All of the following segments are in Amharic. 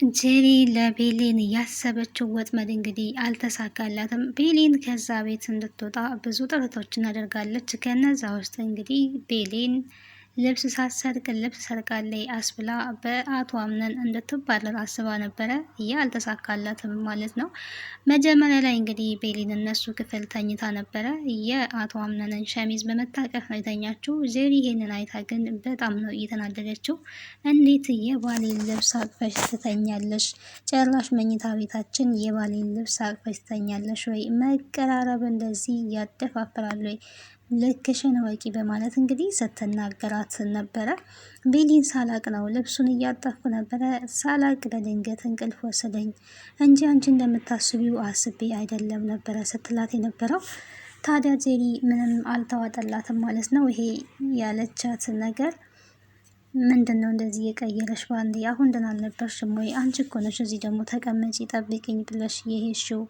ጄሪ ለቤሊን ያሰበችው ወጥመድ እንግዲህ አልተሳካላትም። ቤሊን ከዛ ቤት እንድትወጣ ብዙ ጥረቶችን አደርጋለች። ከነዛ ውስጥ እንግዲህ ቤሊን ልብስ ሳትሰርቅ ልብስ ሰርቃለች አስብላ በአቶ አምነን እንድትባረር አስባ ነበረ። አልተሳካላትም ማለት ነው። መጀመሪያ ላይ እንግዲህ ቤሊን እነሱ ክፍል ተኝታ ነበረ። የአቶ አምነንን ሸሚዝ በመታቀፍ ነው የተኛችው። ጄሪ ይሄንን አይታ ግን በጣም ነው እየተናደደችው። እንዴት የባሌን ልብስ አቅፈሽ ትተኛለሽ? ጭራሽ መኝታ ቤታችን የባሌን ልብስ አቅፈሽ ትተኛለሽ ወይ? መቀራረብ እንደዚህ ያደፋፍራል ወይ? ልክሽን ወቂ በማለት እንግዲህ ስትናገራት ነበረ። ቤሊን ሳላቅ ነው ልብሱን እያጠፍኩ ነበረ፣ ሳላቅ በድንገት እንቅልፍ ወሰደኝ እንጂ አንቺ እንደምታስቢው አስቤ አይደለም ነበረ ስትላት የነበረው። ታዲያ ጄሪ ምንም አልተዋጠላትም ማለት ነው። ይሄ ያለቻት ነገር ምንድን ነው እንደዚህ የቀየረሽ ባንዴ? አሁን ደህና አልነበርሽም ወይ? አንቺ እኮ ነሽ እዚህ ደግሞ ተቀመጪ ጠብቂኝ ብለሽ የሄድሽው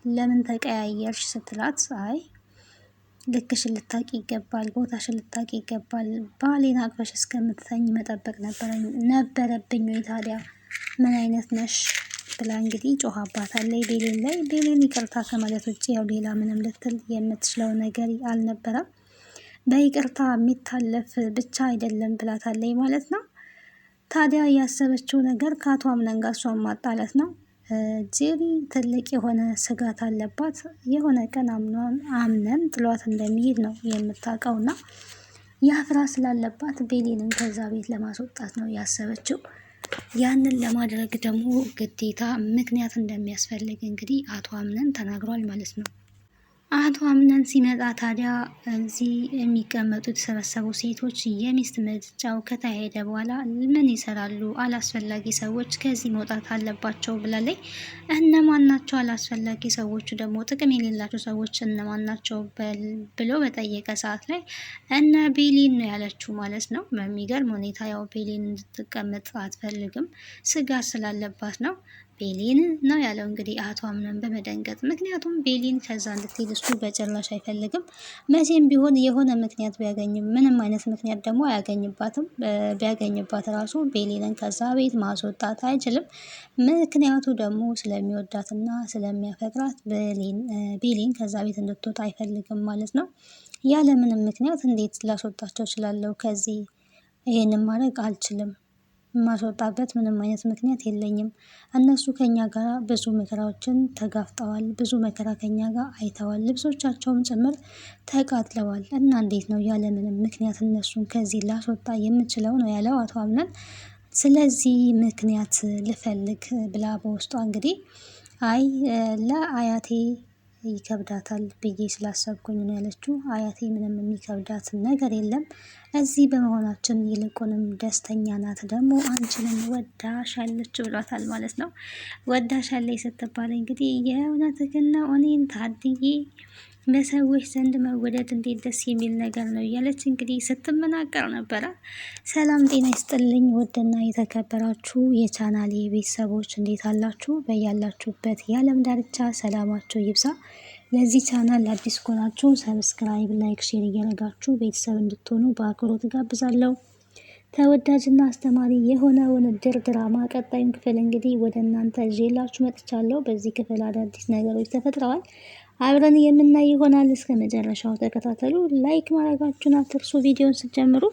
ለምን ተቀያየርሽ? ስትላት አይ ልክሽን ልታቂ ይገባል፣ ቦታሽን ልታቂ ይገባል። ባሌን አቅፈሽ እስከምትተኝ መጠበቅ ነበረብኝ ወይ? ታዲያ ምን አይነት ነሽ ብላ እንግዲህ ጮኻባታለች ቤሌን ላይ። ቤሌን ይቅርታ ከማለት ውጭ ያው ሌላ ምንም ልትል የምትችለው ነገር አልነበረም። በይቅርታ የሚታለፍ ብቻ አይደለም ብላታለች ማለት ነው። ታዲያ ያሰበችው ነገር ከአቶ አምነን ጋር እሷን ማጣላት ነው። ጄሪ ትልቅ የሆነ ስጋት አለባት። የሆነ ቀን አምነን ጥሏት እንደሚሄድ ነው የምታውቀው እና ያ ፍርሃት ስላለባት ቤሊንን ከዛ ቤት ለማስወጣት ነው ያሰበችው። ያንን ለማድረግ ደግሞ ግዴታ ምክንያት እንደሚያስፈልግ እንግዲህ አቶ አምነን ተናግሯል ማለት ነው። አቶ አምነን ሲመጣ ታዲያ እዚህ የሚቀመጡ የተሰበሰቡ ሴቶች የሚስት ምርጫው ከተካሄደ በኋላ ምን ይሰራሉ? አላስፈላጊ ሰዎች ከዚህ መውጣት አለባቸው ብላለች። እነማን ናቸው አላስፈላጊ ሰዎቹ? ደግሞ ጥቅም የሌላቸው ሰዎች እነማን ናቸው ብሎ በጠየቀ ሰዓት ላይ እነ ቤሊን ነው ያለችው ማለት ነው። በሚገርም ሁኔታ ያው ቤሊን እንድትቀመጥ አትፈልግም፣ ስጋት ስላለባት ነው። ቤሊን ነው ያለው እንግዲህ አቶ አምነን በመደንገጥ። ምክንያቱም ቤሊን ከዛ እንድትሄድ እሱ በጭራሽ አይፈልግም። መቼም ቢሆን የሆነ ምክንያት ቢያገኝም ምንም አይነት ምክንያት ደግሞ አያገኝባትም። ቢያገኝባት ራሱ ቤሊንን ከዛ ቤት ማስወጣት አይችልም። ምክንያቱ ደግሞ ስለሚወዳትና ስለሚያፈቅራት ቤሊን ከዛ ቤት እንድትወጣ አይፈልግም ማለት ነው። ያለምንም ምክንያት እንዴት ላስወጣቸው እችላለሁ? ከዚህ ይሄንን ማድረግ አልችልም። የማስወጣበት ምንም አይነት ምክንያት የለኝም። እነሱ ከኛ ጋር ብዙ መከራዎችን ተጋፍጠዋል። ብዙ መከራ ከኛ ጋር አይተዋል። ልብሶቻቸውም ጭምር ተቃጥለዋል። እና እንዴት ነው ያለምንም ምክንያት እነሱን ከዚህ ላስወጣ የምችለው ነው ያለው አቶ አምነን። ስለዚህ ምክንያት ልፈልግ ብላ በውስጧ እንግዲህ አይ ለአያቴ ይከብዳታል ብዬ ስላሰብኩኝ ነው ያለችው። አያቴ ምንም የሚከብዳት ነገር የለም እዚህ በመሆናችን ይልቁንም ደስተኛ ናት። ደግሞ አንቺንም ወዳሻለች ብሏታል ማለት ነው። ወዳሻለች ስትባል እንግዲህ የእውነትህን ነው እኔን ታድዬ በሰዎች ዘንድ መወደድ እንዴት ደስ የሚል ነገር ነው እያለች እንግዲህ ስትመናቀር ነበረ። ሰላም ጤና ይስጥልኝ ውድና የተከበራችሁ የቻናሌ ቤተሰቦች እንዴት አላችሁ? በያላችሁበት የዓለም ዳርቻ ሰላማችሁ ይብዛ። ለዚህ ቻናል አዲስ ከሆናችሁ ሰብስክራይብ፣ ላይክ፣ ሼር እያደረጋችሁ ቤተሰብ እንድትሆኑ በአክብሮት ጋብዛለሁ። ተወዳጅና አስተማሪ የሆነውን ድር ድራማ ቀጣዩን ክፍል እንግዲህ ወደ እናንተ ይዤላችሁ መጥቻለሁ። በዚህ ክፍል አዳዲስ ነገሮች ተፈጥረዋል። አብረን የምናይ ይሆናል። እስከ መጨረሻው ተከታተሉ። ላይክ ማድረጋችሁን አትርሱ ቪዲዮን ስትጀምሩ።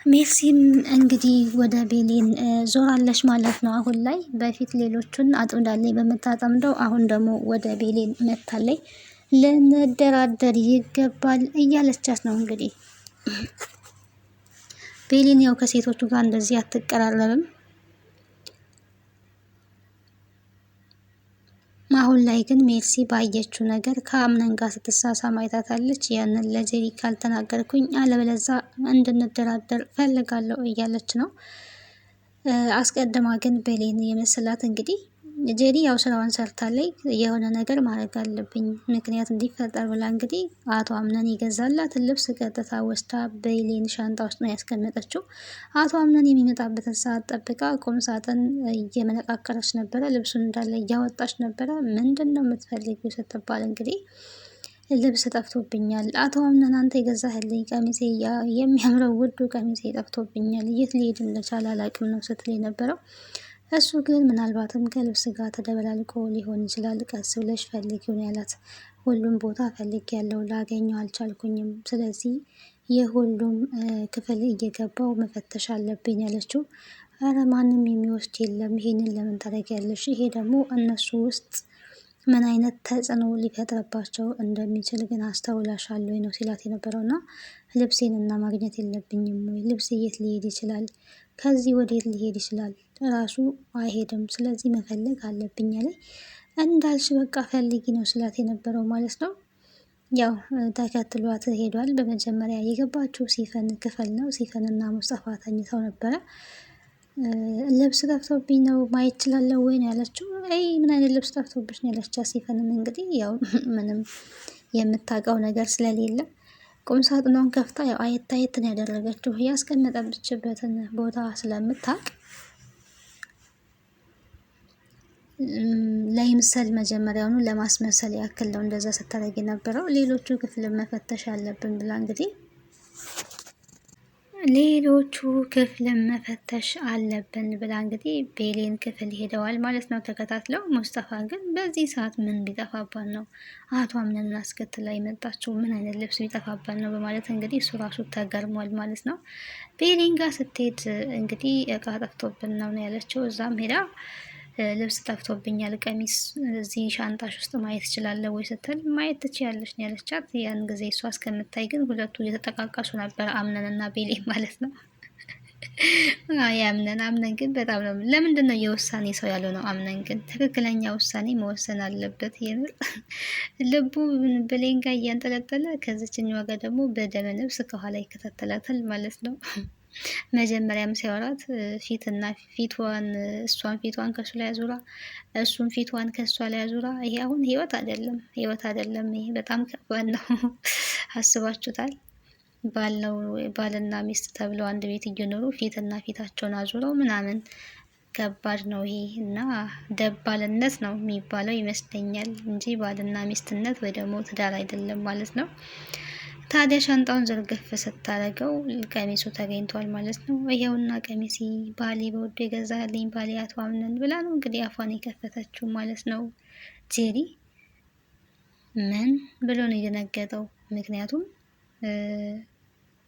ሜርሲም እንግዲህ ወደ ቤሊን ዞራለች ማለት ነው። አሁን ላይ በፊት ሌሎቹን አጥምዳለች በምታጠምደው፣ አሁን ደግሞ ወደ ቤሊን መታለች። ልንደራደር ይገባል እያለቻት ነው እንግዲህ። ቤሊን ያው ከሴቶቹ ጋር እንደዚህ አትቀራረብም። አሁን ላይ ግን ሜርሲ ባየችው ነገር ከአምነን ጋር ስትሳሳም አይታታለች። ያንን ለጄሪ ካልተናገርኩኝ አለበለዛ እንድንደራደር ፈልጋለሁ እያለች ነው። አስቀድማ ግን ቤሊን የመሰላት እንግዲህ ጄሪ ያው ስራዋን ሰርታለች። የሆነ ነገር ማድረግ አለብኝ ምክንያት እንዲፈጠር ብላ እንግዲህ አቶ አምነን ይገዛላትን ልብስ ቀጥታ ወስዳ ቤሊን ሻንጣ ውስጥ ነው ያስቀመጠችው። አቶ አምነን የሚመጣበትን ሰዓት ጠብቃ ቁም ሳጥን እየመነቃቀረች ነበረ። ልብሱን እንዳለ እያወጣች ነበረ። ምንድን ነው የምትፈልጊው ስትባል እንግዲህ ልብስ ጠፍቶብኛል። አቶ አምነን አንተ የገዛህልኝ ቀሚሴ የሚያምረው ውዱ ቀሚሴ ጠፍቶብኛል፣ የት ሊሄድ እንደቻለ አላውቅም ነው ስትል የነበረው። እሱ ግን ምናልባትም ከልብስ ጋር ተደበላልቆ ሊሆን ይችላል፣ ቀስ ብለሽ ፈልጊውን ያላት። ሁሉም ቦታ ፈልግ ያለው ላገኘው አልቻልኩኝም፣ ስለዚህ የሁሉም ክፍል እየገባው መፈተሽ አለብኝ ያለችው። ኧረ ማንም የሚወስድ የለም፣ ይሄንን ለምን ታደርጊያለሽ? ይሄ ደግሞ እነሱ ውስጥ ምን አይነት ተጽዕኖ ሊፈጥርባቸው እንደሚችል ግን አስተውላሻለሁ ነው ሲላት የነበረው። እና ልብሴንና ማግኘት የለብኝም ወይ? ልብስ የት ሊሄድ ይችላል? ከዚህ ወዴት ሊሄድ ይችላል? ራሱ አይሄድም። ስለዚህ መፈለግ አለብኝ አለኝ። እንዳልሽ በቃ ፈልጊ ነው ስላት የነበረው ማለት ነው። ያው ተከትሏት ሄዷል። በመጀመሪያ የገባችው ሲፈን ክፍል ነው። ሲፈንና ሙስጠፋ ተኝተው ነበረ። ልብስ ጠፍቶብኝ ነው ማየት እችላለሁ ወይ ነው ያለችው። አይ ምን አይነት ልብስ ጠፍቶብሽ ነው ያለቻት። ሲፈንም እንግዲህ ያው ምንም የምታውቀው ነገር ስለሌለ ቁም ሳጥኗን ከፍታ ያው አየት አየት ነው ያደረገችው። ያስቀመጠችበትን ቦታ ስለምታውቅ ለይምሰል መጀመሪያውኑ ለማስመሰል ያክል ነው እንደዛ ስታደርግ የነበረው። ሌሎቹ ክፍል መፈተሽ አለብን ብላ እንግዲህ ሌሎቹ ክፍል መፈተሽ አለብን ብላ እንግዲህ ቤሌን ክፍል ሄደዋል ማለት ነው ተከታትለው። ሙስጠፋ ግን በዚህ ሰዓት ምን ቢጠፋባን ነው አቶ አምነን አስከትላ የመጣችው? ምን አይነት ልብስ ቢጠፋባን ነው በማለት እንግዲህ እሱ ራሱ ተገርሟል ማለት ነው። ቤሌን ጋር ስትሄድ እንግዲህ እቃ ጠፍቶብን ነው ያለችው። እዛም ሄዳ ልብስ ጠፍቶብኛል፣ ቀሚስ እዚህ ሻንጣሽ ውስጥ ማየት እችላለሁ ወይ ስትል ማየት ትችያለሽ ነው ያለቻት። ያን ጊዜ እሷ እስከምታይ ግን ሁለቱ እየተጠቃቀሱ ነበር፣ አምነን እና ቤሌ ማለት ነው። አምነን ግን በጣም ነው። ለምንድን ነው የውሳኔ ሰው ያለው ነው? አምነን ግን ትክክለኛ ውሳኔ መወሰን አለበት። የምር ልቡ ብሌን ጋር እያንጠለጠለ ከዚችኛዋ ጋር ደግሞ በደመ ነፍስ ከኋላ ይከታተላታል ማለት ነው። መጀመሪያም ሲያወራት ፊትና ፊቷን እሷን ፊቷን ከሱ ላይ አዙራ እሱን ፊቷን ከሷ ላይ አዙራ። ይሄ አሁን ህይወት አይደለም፣ ህይወት አይደለም። ይሄ በጣም ከባድ ነው። አስባችሁታል? ባልና ሚስት ተብለው አንድ ቤት እየኖሩ ፊትና ፊታቸውን አዙረው ምናምን ከባድ ነው ይሄ። እና ደባልነት ነው የሚባለው ይመስለኛል እንጂ ባልና ሚስትነት ወይ ደግሞ ትዳር አይደለም ማለት ነው። ታዲያ ሻንጣውን ዘርግፍ ስታደርገው ቀሚሱ ተገኝቷል ማለት ነው። ይሄውና ቀሚሲ ባሌ በወዶ የገዛልኝ ባሌ አቶ አምነን ብላ ነው እንግዲህ አፏን የከፈተችው ማለት ነው። ጄሪ ምን ብሎ ነው የደነገጠው? ምክንያቱም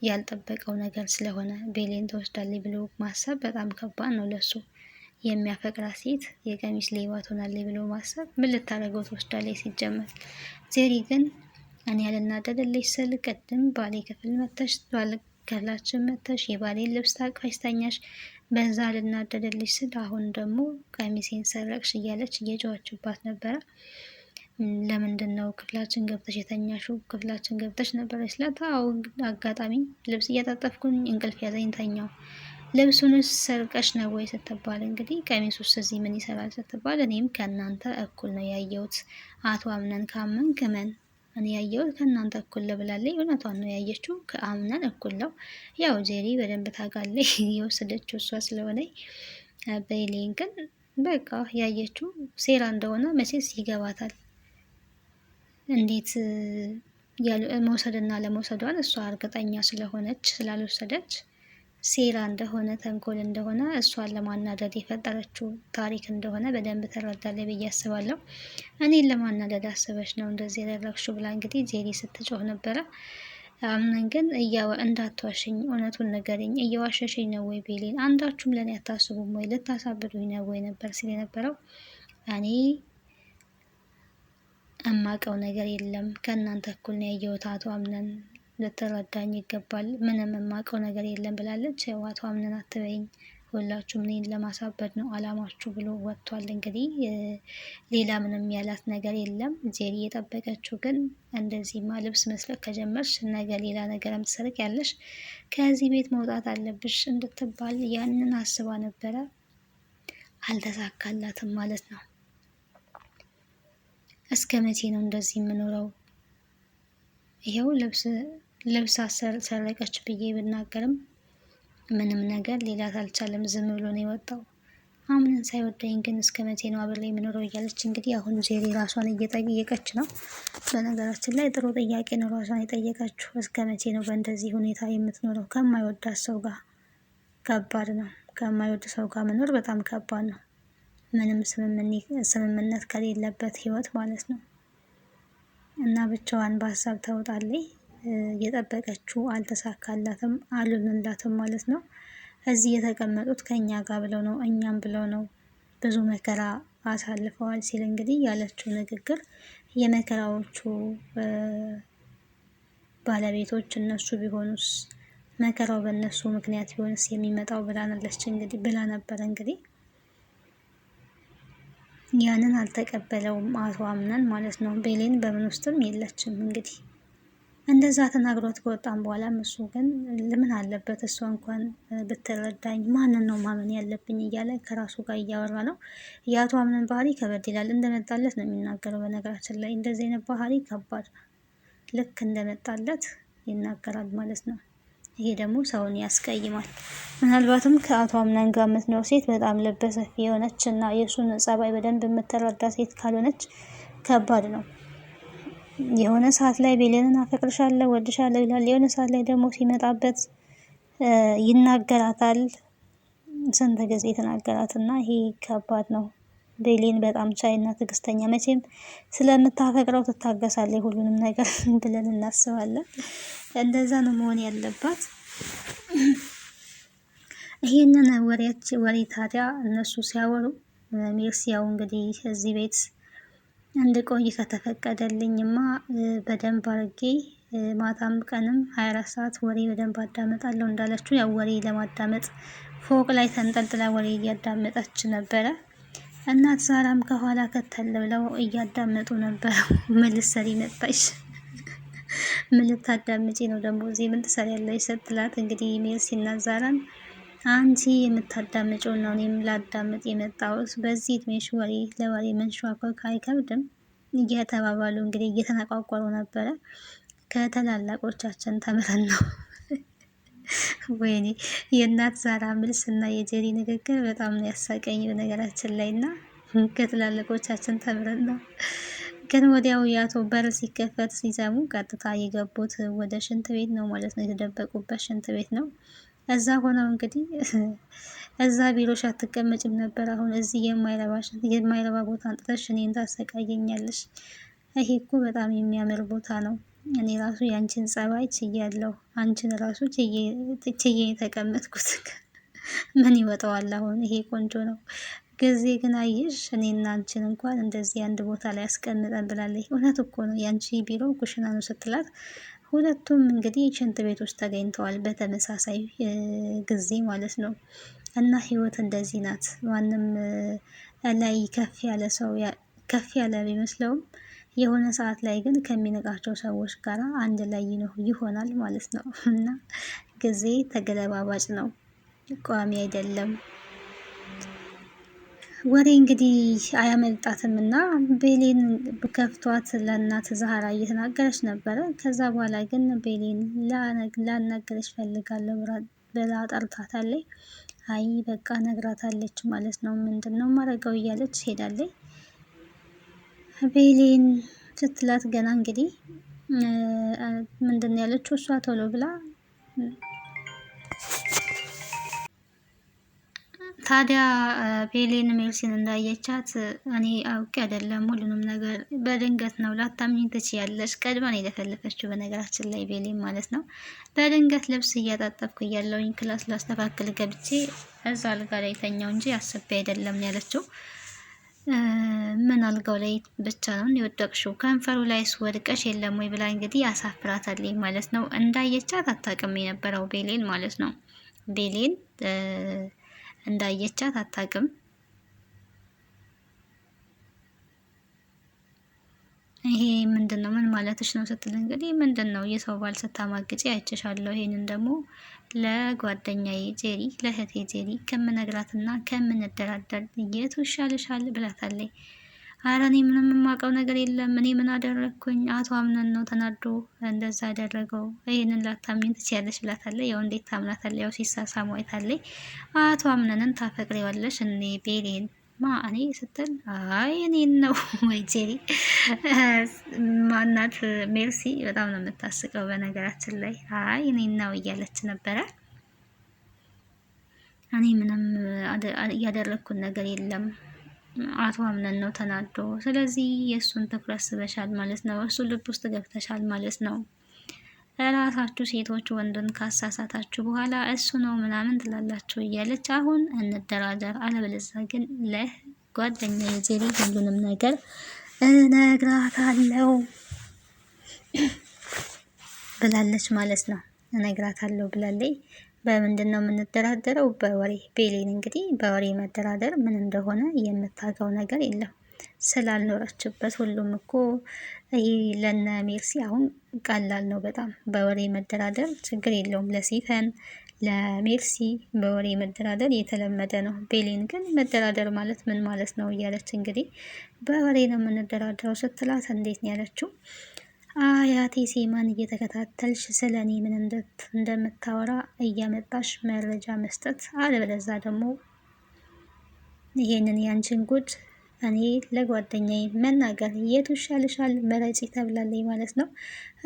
ያልጠበቀው ነገር ስለሆነ ቤሌን ተወስዳለች ብሎ ማሰብ በጣም ከባድ ነው ለሱ። የሚያፈቅራት ሴት የቀሚስ ሌባ ትሆናለች ብሎ ማሰብ ምን ልታደርገው ትወስዳለች ሲጀመር። ጄሪ ግን እኔ ያልናደደልሽ ስል ቅድም ባሌ ክፍል መተሽ ክፍላችን መተሽ የባሌን ልብስ ታቅፋሽ ተኛሽ፣ በዛ ልናደደልሽ ስል አሁን ደግሞ ቀሚሴን ሰረቅሽ እያለች እየጮኸችባት ነበረ። ለምንድን ነው ክፍላችን ገብተሽ የተኛሽው? ክፍላችን ገብተሽ ነበረ ስላት፣ አዎ አጋጣሚ ልብስ እያጣጠፍኩኝ እንቅልፍ ያዘኝ ተኛው። ልብሱንስ ሰርቀሽ ነው ወይ ስትባል እንግዲህ ቀሚሱስ እዚህ ምን ይሰራል ስትባል፣ እኔም ከእናንተ እኩል ነው ያየሁት። አቶ አምነን ካመንክ እመን፣ እኔ ያየሁት ከእናንተ እኩል ብላለች። እውነቷን ነው ያየችው፣ ከአምነን እኩል ነው። ያው ጄሪ በደንብ ታውቃለች የወሰደችው እሷ ስለሆነ። በሌን ግን በቃ ያየችው ሴራ እንደሆነ መቼስ ይገባታል። እንዴት መውሰድና ለመውሰዷን እሷ እርግጠኛ ስለሆነች ስላልወሰደች ሴራ እንደሆነ ተንኮል እንደሆነ እሷን ለማናደድ የፈጠረችው ታሪክ እንደሆነ በደንብ ተረዳለች ብዬ አስባለሁ። እኔን ለማናደድ አስበሽ ነው እንደዚህ ያደረግሽው ብላ እንግዲህ ጄሪ ስትጮህ ነበረ። አምነን ግን እንዳትዋሽኝ፣ እውነቱን ንገሪኝ፣ እየዋሸሽኝ ነው ወይ ቤሌን? አንዳችሁም ለእኔ አታስቡም ወይ? ልታሳብዱኝ ነው ወይ ነበር ሲል የነበረው። እኔ እማቀው ነገር የለም፣ ከእናንተ እኩል ነው ያየሁት አቶ አምነን፣ ልትረዳኝ ይገባል። ምንም የማውቀው ነገር የለም ብላለች። አቶ አምነን አትበይኝ፣ ሁላችሁም እኔን ለማሳበድ ነው አላማችሁ ብሎ ወጥቷል። እንግዲህ ሌላ ምንም ያላት ነገር የለም። ጄሪ የጠበቀችው ግን እንደዚህማ ልብስ መስለቅ ከጀመርሽ ነገ ሌላ ነገር የምትሰርቅ ያለሽ ከዚህ ቤት መውጣት አለብሽ እንድትባል ያንን አስባ ነበረ። አልተሳካላትም ማለት ነው። እስከ መቼ ነው እንደዚህ የምኖረው? ይሄው ልብስ ሰረቀች ብዬ ብናገርም ምንም ነገር ሌላት አልቻለም። ዝም ብሎ ነው የወጣው። አምነን ሳይወደኝ ግን እስከ መቼ ነው አብሬ የምኖረው እያለች እንግዲህ አሁን ጄሪ ራሷን እየጠየቀች ነው። በነገራችን ላይ ጥሩ ጥያቄ ነው ራሷን የጠየቀችው። እስከ መቼ ነው በእንደዚህ ሁኔታ የምትኖረው? ከማይወዳት ሰው ጋር ከባድ ነው። ከማይወድ ሰው ጋር መኖር በጣም ከባድ ነው። ምንም ስምምነት ከሌለበት ህይወት ማለት ነው። እና ብቻዋን በሀሳብ ተውጣለች። የጠበቀችው አልተሳካላትም፣ አልሆነላትም ማለት ነው። እዚህ የተቀመጡት ከእኛ ጋር ብለው ነው፣ እኛም ብለው ነው። ብዙ መከራ አሳልፈዋል ሲል እንግዲህ ያለችው ንግግር የመከራዎቹ ባለቤቶች እነሱ ቢሆኑስ፣ መከራው በእነሱ ምክንያት ቢሆንስ የሚመጣው ብላናለች እንግዲህ ብላ ነበረ እንግዲህ ያንን አልተቀበለውም አቶ አምነን ማለት ነው። ቤሌን በምን ውስጥም የለችም እንግዲህ እንደዛ ተናግሮት ከወጣም በኋላ እሱ ግን ለምን አለበት እሷ እንኳን ብትረዳኝ ማንን ነው ማመን ያለብኝ እያለ ከራሱ ጋር እያወራ ነው። የአቶ አምነን ባህሪ ከበድ ይላል። እንደመጣለት ነው የሚናገረው። በነገራችን ላይ እንደዚህ አይነት ባህሪ ከባድ፣ ልክ እንደመጣለት ይናገራል ማለት ነው። ይሄ ደግሞ ሰውን ያስቀይማል። ምናልባትም ከአቶ አምነን ጋር የምትኖር ሴት በጣም ልበ ሰፊ የሆነች እና የእሱን ጸባይ በደንብ የምትረዳ ሴት ካልሆነች ከባድ ነው። የሆነ ሰዓት ላይ ቤሌንን አፈቅርሻለሁ፣ ወድሻለሁ ይላል። የሆነ ሰዓት ላይ ደግሞ ሲመጣበት ይናገራታል። ስንት ጊዜ የተናገራት እና ይሄ ከባድ ነው። ቤሌን በጣም ቻይና ትዕግስተኛ፣ መቼም ስለምታፈቅረው ትታገሳለች ሁሉንም ነገር ብለን እናስባለን። እንደዛ ነው መሆን ያለባት። ይሄንን ወሬ ታዲያ እነሱ ሲያወሩ ሜርሲያው እንግዲህ እዚህ ቤት እንድቆይ ከተፈቀደልኝማ በደንብ አድርጌ ማታም ቀንም 24 ሰዓት ወሬ በደንብ አዳመጣለሁ እንዳለችው፣ ያው ወሬ ለማዳመጥ ፎቅ ላይ ተንጠልጥላ ወሬ እያዳመጠች ነበረ። እናት ዛራም ከኋላ ከተል ብለው እያዳመጡ ነበረ። ምን ልትሰሪ መጣሽ? ምን ልታዳምጪ ነው ደግሞ እዚህ ምን ትሰሪያለሽ? ስትላት እንግዲህ ሜርሲና ዛራን አንቺ የምታዳምጪው ነው እኔም ላዳምጥ የመጣሁት፣ በዚህ እድሜሽ ወሬ ለወሬ መንሸዋኮክ አይከብድም እየተባባሉ እንግዲህ እየተነቋቋሩ ነበረ። ከታላላቆቻችን ተምረን ነው። ወይኔ የእናት ዛራ ምልስ እና የጄሪ ንግግር በጣም ነው ያሳቀኝ በነገራችን ላይ እና ከትላልቆቻችን ተምረን ነው። ግን ወዲያው የአቶ በር ሲከፈት ሲሰሙ ቀጥታ የገቡት ወደ ሽንት ቤት ነው ማለት ነው። የተደበቁበት ሽንት ቤት ነው። እዛ ሆነው እንግዲህ እዛ ቢሮሽ አትቀመጭም ነበር፣ አሁን እዚህ የማይረባ ቦታ አንጥተሽ እኔን ታሰቃየኛለሽ። ይሄ እኮ በጣም የሚያምር ቦታ ነው። እኔ ራሱ ያንቺን ጸባይ ችያለሁ። አንቺን ራሱ ችዬ የተቀመጥኩት ምን ይወጣዋል አሁን? ይሄ ቆንጆ ነው። ጊዜ ግን አየሽ እኔና አንቺን እንኳን እንደዚህ አንድ ቦታ ላይ ያስቀምጠን ብላለች። እውነት እኮ ነው። ያንቺ ቢሮ ኩሽና ነው ስትላት ሁለቱም እንግዲህ ሽንት ቤት ውስጥ ተገኝተዋል በተመሳሳይ ጊዜ ማለት ነው። እና ህይወት እንደዚህ ናት። ማንም ላይ ከፍ ያለ ቢመስለውም የሆነ ሰዓት ላይ ግን ከሚነቃቸው ሰዎች ጋር አንድ ላይ ይሆናል ማለት ነው። እና ጊዜ ተገለባባጭ ነው፣ ቋሚ አይደለም። ወሬ እንግዲህ አያመልጣትም እና ቤሌን ከፍቷት ለእናት ዛህራ እየተናገረች ነበረ። ከዛ በኋላ ግን ቤሌን ላናገረች ፈልጋለሁ ብላ ጠርታታለች። አይ በቃ ነግራታለች ማለት ነው። ምንድን ነው ማድረገው እያለች ሄዳለች። ቤሌን ስትላት ገና እንግዲህ ምንድን ነው ያለችው እሷ ቶሎ ብላ ታዲያ ቤሌን ሜርሲን እንዳየቻት እኔ አውቄ አይደለም ሁሉንም ነገር በድንገት ነው፣ ላታምኚኝ ትችያለሽ። ቀድማ ነው የለፈለፈችው በነገራችን ላይ ቤሌን ማለት ነው። በድንገት ልብስ እያጣጠብኩ እያለሁኝ ክላስ ላስተካክል ገብቼ እዛ አልጋ ላይ ተኛው እንጂ አስቤ አይደለም ያለችው። ምን አልጋው ላይ ብቻ ነው የወደቅሽው? ከንፈሩ ላይ ወድቀሽ የለም ወይ ብላ እንግዲህ አሳፍራታለች ማለት ነው። እንዳየቻት አታውቅም የነበረው ቤሌን ማለት ነው። ቤሌን እንዳየቻት አታውቅም። ይሄ ምንድን ነው? ምን ማለትሽ ነው ስትል እንግዲህ ምንድን ነው የሰው ባል ስታማግጪ አይችሻለሁ። ይሄንን ደግሞ ለጓደኛዬ ጄሪ፣ ለእህቴ ጄሪ ከምነግራትና ከምንደራደር የቱ ይሻልሻል ብላታለች። አረ እኔ ምንም የማውቀው ነገር የለም፣ እኔ ምን አደረግኩኝ? አቶ አምነን ነው ተናዶ እንደዛ ያደረገው፣ ይህንን ላታምኝ ትችያለሽ ብላታለች። ያው እንዴት ታምናታለች? ያው ሲሳሳሙ አይታለች። አቶ አምነንን ታፈቅሪዋለሽ እኔ ቤሌን እኔ ስትል አይ እኔን ነው ወይ ጄሪ ማናት ሜርሲ በጣም ነው የምታስቀው። በነገራችን ላይ አይ እኔን ነው እያለች ነበረ። እኔ ምንም ያደረግኩት ነገር የለም አቶ አምነን ነው ተናዶ። ስለዚህ የእሱን ትኩረት ስበሻል ማለት ነው፣ እሱ ልብ ውስጥ ገብተሻል ማለት ነው። ራሳችሁ ሴቶች ወንድን ካሳሳታችሁ በኋላ እሱ ነው ምናምን ትላላችሁ እያለች አሁን እንደራደር፣ አለበለዚያ ግን ለጓደኛ የጄሪ ሁሉንም ነገር እነግራታለሁ ብላለች ማለት ነው። እነግራታለሁ ብላለች። በምንድን ነው የምንደራደረው? በወሬ። ቤሌን እንግዲህ በወሬ መደራደር ምን እንደሆነ የምታውቀው ነገር የለም ስላልኖረችበት። ሁሉም እኮ ይህ ለነ ሜርሲ አሁን ቀላል ነው በጣም በወሬ መደራደር ችግር የለውም። ለሲፈን ለሜርሲ በወሬ መደራደር የተለመደ ነው። ቤሌን ግን መደራደር ማለት ምን ማለት ነው እያለች እንግዲህ በወሬ ነው የምንደራደረው ስትላት እንዴት ነው ያለችው? አያቴ ሴማን እየተከታተልሽ ስለ እኔ ምን እንደምታወራ እያመጣሽ መረጃ መስጠት፣ አለበለዛ ደግሞ ይሄንን ያንቺን ጉድ እኔ ለጓደኛዬ መናገር የቱ ይሻልሻል መረጪ ተብላለኝ ማለት ነው።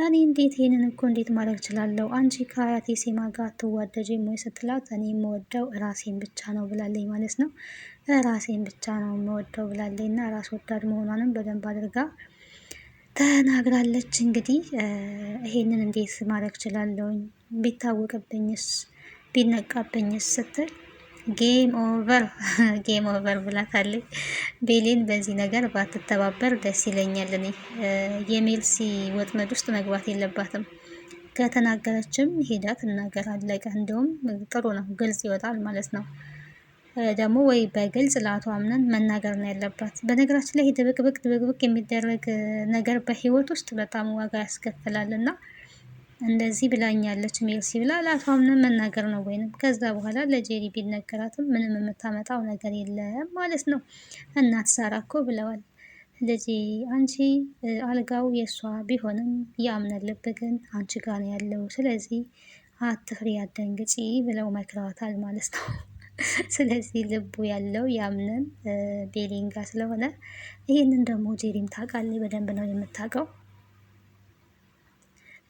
እኔ እንዴት ይሄንን እኮ እንዴት ማድረግ እችላለሁ? አንቺ ከአያቴ ሴማ ጋር አትዋደጂም ወይ ስትላት፣ እኔ የምወደው ራሴን ብቻ ነው ብላለኝ ማለት ነው። ራሴን ብቻ ነው የምወደው ብላለኝ እና ራስ ወዳድ መሆኗንም በደንብ አድርጋ ተናግራለች። እንግዲህ ይሄንን እንዴት ማድረግ እችላለሁኝ? ቢታወቅብኝስ? ቢነቃብኝስ? ስትል ጌም ኦቨር ጌም ኦቨር ብላታለች። ቤሌን በዚህ ነገር ባትተባበር ደስ ይለኛል። እኔ የሜልሲ ወጥመድ ውስጥ መግባት የለባትም። ከተናገረችም ሄዳ ትናገር፣ አለቀ። እንደውም ጥሩ ነው፣ ግልጽ ይወጣል ማለት ነው። ደግሞ ወይ በግልጽ ለአቶ አምነን መናገር ነው ያለባት። በነገራችን ላይ ድብቅብቅ የሚደረግ ነገር በህይወት ውስጥ በጣም ዋጋ ያስከፍላል እና እንደዚህ ብላኛለች ሜርሲ ብላ ለአቶ አምነን መናገር ነው። ወይንም ከዛ በኋላ ለጄሪ ቢነገራትም ምንም የምታመጣው ነገር የለም ማለት ነው። እናት ሳራ እኮ ብለዋል፣ ልጄ አንቺ አልጋው የእሷ ቢሆንም የአምነን ልብ ግን አንቺ ጋር ነው ያለው፣ ስለዚህ አትፍሪ፣ አትደንግጪ ብለው መክረዋታል ማለት ነው። ስለዚህ ልቡ ያለው ያምነን ቤሊንጋ ስለሆነ ይህንን ደግሞ ጄሪም ታውቃለች፣ በደንብ ነው የምታውቀው።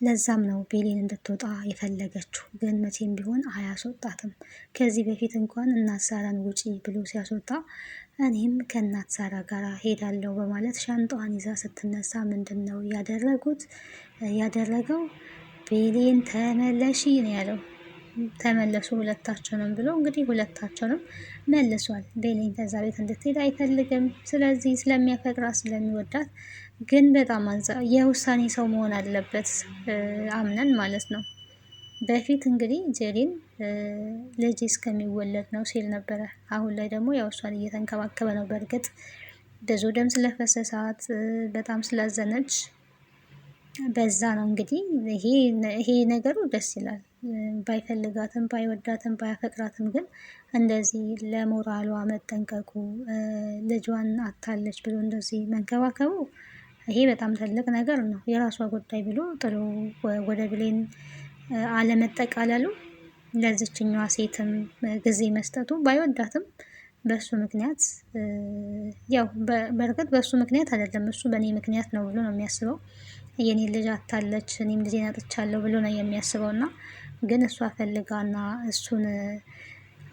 ለዛም ነው ቤሊን እንድትወጣ የፈለገችው። ግን መቼም ቢሆን አያስወጣትም። ከዚህ በፊት እንኳን እናት ሳራን ውጪ ብሎ ሲያስወጣ እኔም ከእናት ሳራ ጋር ሄዳለሁ በማለት ሻንጣዋን ይዛ ስትነሳ ምንድን ነው ያደረገው? ቤሊን ተመለሺ ነው ያለው። ተመለሱ ሁለታቸውንም ብሎ እንግዲህ ሁለታቸውንም መልሷል። ቤሌን ከዛ ቤት እንድትሄድ አይፈልግም። ስለዚህ ስለሚያፈቅራት ስለሚወዳት፣ ግን በጣም የውሳኔ ሰው መሆን አለበት አምነን ማለት ነው። በፊት እንግዲህ ጄሪን ልጅ እስከሚወለድ ነው ሲል ነበረ። አሁን ላይ ደግሞ ያው እሷን እየተንከባከበ ነው። በእርግጥ ብዙ ደም ስለፈሰሳት በጣም ስላዘነች በዛ ነው እንግዲህ ይሄ ነገሩ ደስ ይላል። ባይፈልጋትም ባይወዳትም ባያፈቅራትም ግን እንደዚህ ለሞራሏ መጠንቀቁ፣ ልጇን አታለች ብሎ እንደዚህ መንከባከቡ ይሄ በጣም ትልቅ ነገር ነው። የራሷ ጉዳይ ብሎ ጥሎ ወደ ብሌን አለመጠቃለሉ፣ ለዚችኛዋ ሴትም ጊዜ መስጠቱ፣ ባይወዳትም በሱ ምክንያት ያው በእርግጥ በሱ ምክንያት አይደለም፣ እሱ በእኔ ምክንያት ነው ብሎ ነው የሚያስበው። የኔ ልጅ አታለች እኔም ልጄን አጥቻለሁ ብሎ ነው የሚያስበው። እና ግን እሷ ፈልጋና እሱን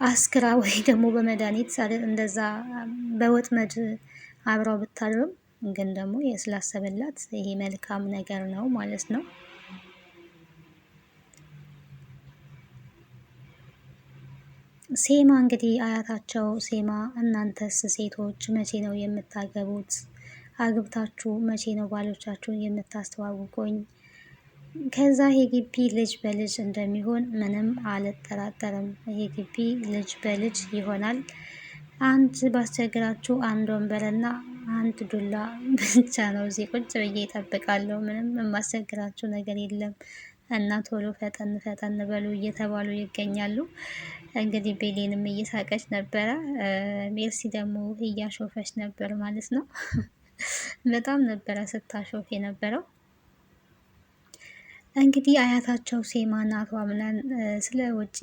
አስክራ ወይ ደግሞ በመድኃኒት እንደዛ በወጥመድ አብራው ብታድርም ግን ደግሞ ስላሰበላት ይሄ መልካም ነገር ነው ማለት ነው። ሴማ እንግዲህ አያታቸው ሴማ እናንተስ ሴቶች መቼ ነው የምታገቡት? አግብታችሁ መቼ ነው ባሎቻችሁን የምታስተዋውቁኝ? ከዛ የግቢ ልጅ በልጅ እንደሚሆን ምንም አልጠራጠርም። የግቢ ልጅ በልጅ ይሆናል። አንድ ባስቸግራችሁ አንድ ወንበርና አንድ ዱላ ብቻ ነው እዚህ ቁጭ ብዬ እጠብቃለሁ። ምንም የማስቸግራችሁ ነገር የለም እና ቶሎ ፈጠን ፈጠን በሉ እየተባሉ ይገኛሉ። እንግዲህ ቤሌንም እየሳቀች ነበረ፣ ሜርሲ ደግሞ እያሾፈች ነበር ማለት ነው። በጣም ነበረ ስታሾፍ የነበረው። እንግዲህ አያታቸው ሴማና አቶ አምነን ስለ ውጭ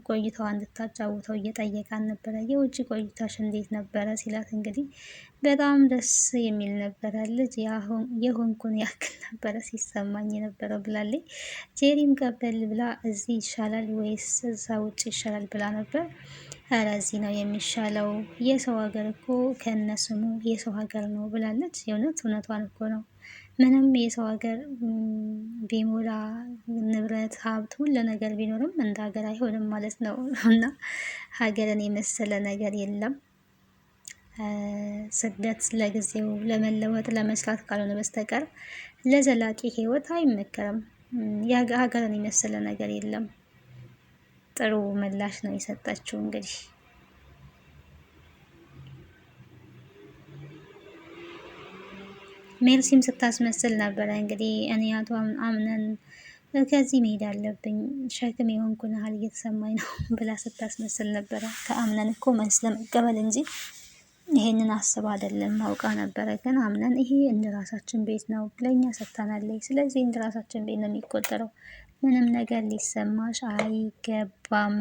ቆይታዋ እንድታጫውተው እየጠየቃን ነበረ። የውጭ ቆይታሽ እንዴት ነበረ ሲላት እንግዲህ በጣም ደስ የሚል ነበረ፣ ልጅ የሆንኩን ያክል ነበረ ሲሰማኝ የነበረው ብላለች። ጄሪም ቀበል ብላ እዚህ ይሻላል ወይስ እዛ ውጭ ይሻላል ብላ ነበር። ኧረ እዚህ ነው የሚሻለው፣ የሰው ሀገር እኮ ከነስሙ የሰው ሀገር ነው ብላለች። እውነቷን እኮ ነው። ምንም የሰው ሀገር ቢሞላ ንብረት ሀብት ሁሉ ነገር ቢኖርም እንደ ሀገር አይሆንም ማለት ነው። እና ሀገርን የመሰለ ነገር የለም። ስደት ለጊዜው ለመለወጥ ለመስራት ካልሆነ በስተቀር ለዘላቂ ህይወት አይመከርም። ሀገርን የመሰለ ነገር የለም። ጥሩ ምላሽ ነው የሰጠችው እንግዲህ ሜርሲም ስታስመስል ነበረ እንግዲህ እኔ አቶ አምነን ከዚህ መሄድ አለብኝ ሸክም የሆንኩን ያህል እየተሰማኝ ነው ብላ ስታስመስል ነበረ። ከአምነን እኮ መልስ ለመቀበል እንጂ ይሄንን አስባ አይደለም አውቃ ነበረ። ግን አምነን ይሄ እንደ ራሳችን ቤት ነው ለእኛ ሰጥታናለች። ስለዚህ እንደ ራሳችን ቤት ነው የሚቆጠረው። ምንም ነገር ሊሰማሽ አይገባም።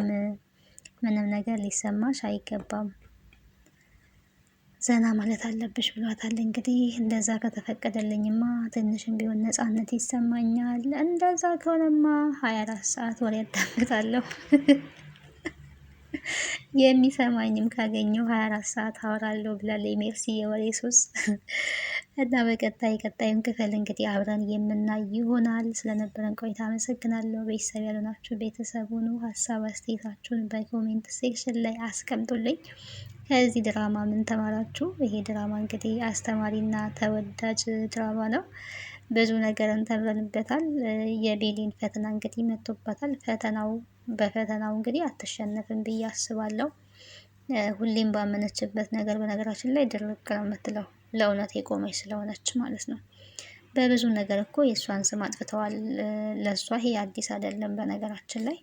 ምንም ነገር ሊሰማሽ አይገባም። ዘና ማለት አለብሽ ብሏታል። እንግዲህ እንደዛ ከተፈቀደልኝማ ትንሽም ቢሆን ነፃነት ይሰማኛል። እንደዛ ከሆነማ 24 ሰዓት ወሬ ያዳምጣለሁ። የሚሰማኝም ካገኘው 24 ሰዓት አወራለሁ ብላለች ሜርሲ የወሬ ሱስ። እና ቀጣዩን ክፍል እንግዲህ አብረን የምናይ ይሆናል። ስለነበረን ቆይታ አመሰግናለሁ። ቤተሰብ ያልሆናችሁ ቤተሰብ ሁኑ። ሀሳብ አስተያየታችሁን በኮሜንት ሴክሽን ላይ አስቀምጡልኝ። ከዚህ ድራማ ምን ተማራችሁ? ይሄ ድራማ እንግዲህ አስተማሪና ተወዳጅ ድራማ ነው። ብዙ ነገር እንተምረንበታል። የቤሊን ፈተና እንግዲህ መጥቶባታል። በፈተናው እንግዲህ አትሸነፍም ብዬ አስባለሁ። ሁሌም ባመነችበት ነገር በነገራችን ላይ ድርቅ ነው የምትለው ለእውነት የቆመች ስለሆነች ማለት ነው። በብዙ ነገር እኮ የእሷን ስም አጥፍተዋል። ለእሷ ይሄ አዲስ አይደለም በነገራችን ላይ